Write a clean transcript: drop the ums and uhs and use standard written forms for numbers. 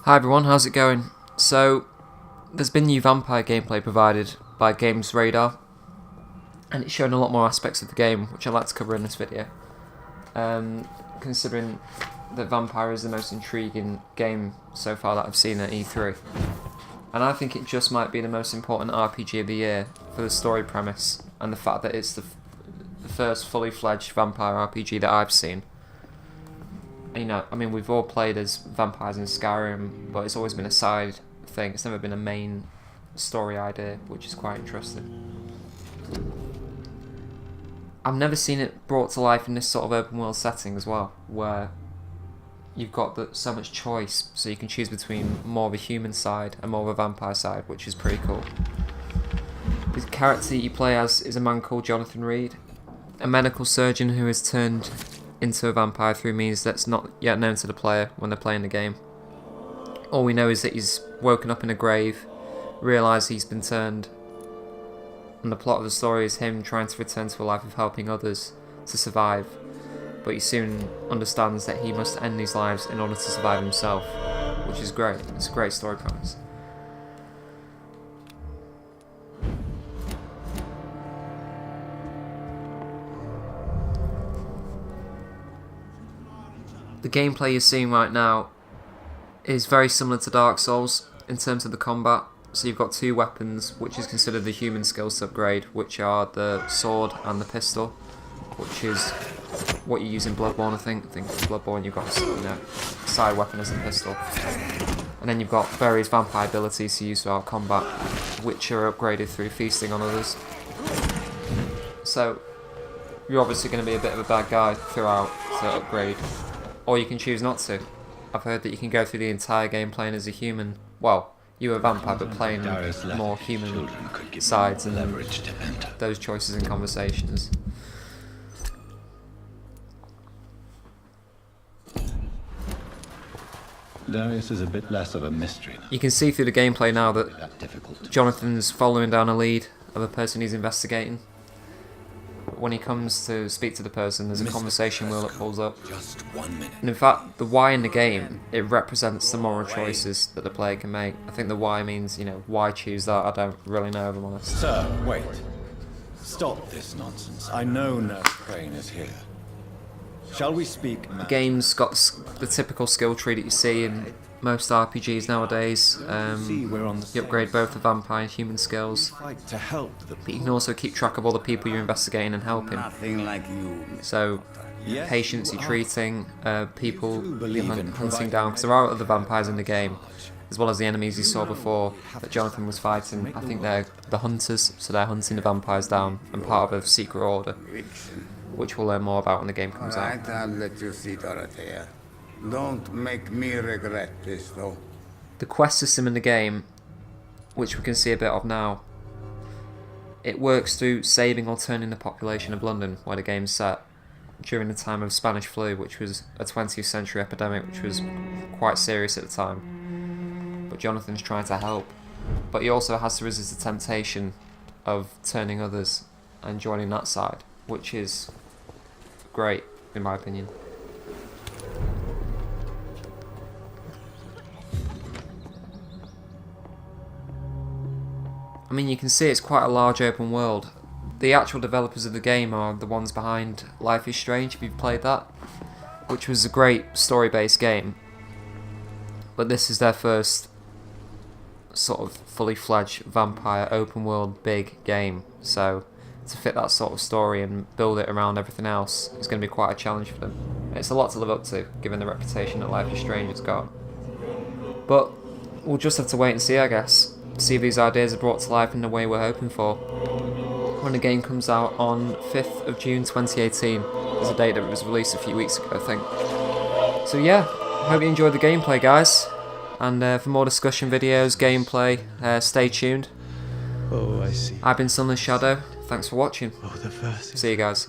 Hi everyone, how's it going? So, there's been new Vampyr gameplay provided by Games Radar, and it's shown a lot more aspects of the game, which I'd like to cover in this video. Considering that Vampyr is the most intriguing game so far that I've seen at E3. And I think it just might be the most important RPG of the year for the story premise, and the fact that it's the first fully fledged Vampyr RPG that I've seen. You know, I mean, we've all played as vampires in Skyrim, but it's always been a side thing. It's never been a main story idea, which is quite interesting. I've never seen it brought to life in this sort of open world setting as well, where you've got so much choice, so you can choose between more of a human side and more of a vampire side, which is pretty cool. The character you play as is a man called Jonathan Reid, a medical surgeon who has turned into a vampire through means that's not yet known to the player when they're playing the game. All we know is that he's woken up in a grave, realised he's been turned, and the plot of the story is him trying to return to a life of helping others to survive, but he soon understands that he must end these lives in order to survive himself, which is great. It's a great story premise. The gameplay you're seeing right now is very similar to Dark Souls in terms of the combat. So you've got two weapons, which is considered the human skills to upgrade, which are the sword and the pistol, which is what you use in Bloodborne, I think. I think in Bloodborne you've got a side weapon as a pistol. And then you've got various vampire abilities to use throughout combat, which are upgraded through feasting on others. So you're obviously going to be a bit of a bad guy throughout to upgrade. Or you can choose not to. I've heard that you can go through the entire game playing as a human. Well, you're a vampire, but playing more human sides and those choices and conversations. Darius is a bit less of a mystery now. You can see through the gameplay now that Jonathan's following down a lead of a person he's investigating. When he comes to speak to the person, there's a conversation wheel that pulls up. Just 1 minute. And in fact, the Y in the game, it represents the moral choices that the player can make. I think the Y means, why choose that? I don't really know, if I'm honest. Sir, wait. Stop this nonsense. I know Nurse Crane is here. Shall we speak now? The game's got the typical skill tree that you see in most RPGs nowadays. You upgrade both the vampire and human skills, To help the but you can also keep track of all the people you're investigating and helping. Nothing like you. So, patients you're treating, people you're hunting down, because there are other vampires in the game, as well as the enemies you saw before that Jonathan was fighting. I think they're the hunters, so they're hunting the vampires down and part of a secret order, which we'll learn more about when the game comes out. Right, I'll let you see Dorothea. Don't make me regret this, though. The quest system in the game, which we can see a bit of now, it works through saving or turning the population of London, where the game's set, during the time of Spanish flu, which was a 20th century epidemic, which was quite serious at the time. But Jonathan's trying to help. But he also has to resist the temptation of turning others and joining that side, which is great, in my opinion. I mean, you can see it's quite a large open world. The actual developers of the game are the ones behind Life is Strange, if you've played that, which was a great story-based game. But this is their first sort of fully fledged vampire open world big game, so to fit that sort of story and build it around everything else is going to be quite a challenge for them. It's a lot to live up to, given the reputation that Life is Strange has got. But we'll just have to wait and see, I guess. See if these ideas are brought to life in the way we're hoping for. When the game comes out on 5th of June 2018, there's a date that was released a few weeks ago, I think. So yeah, hope you enjoyed the gameplay, guys. And for more discussion videos, gameplay, stay tuned. Oh, I see. I've been Sunless Shadow. Thanks for watching. Oh, the first. See you guys.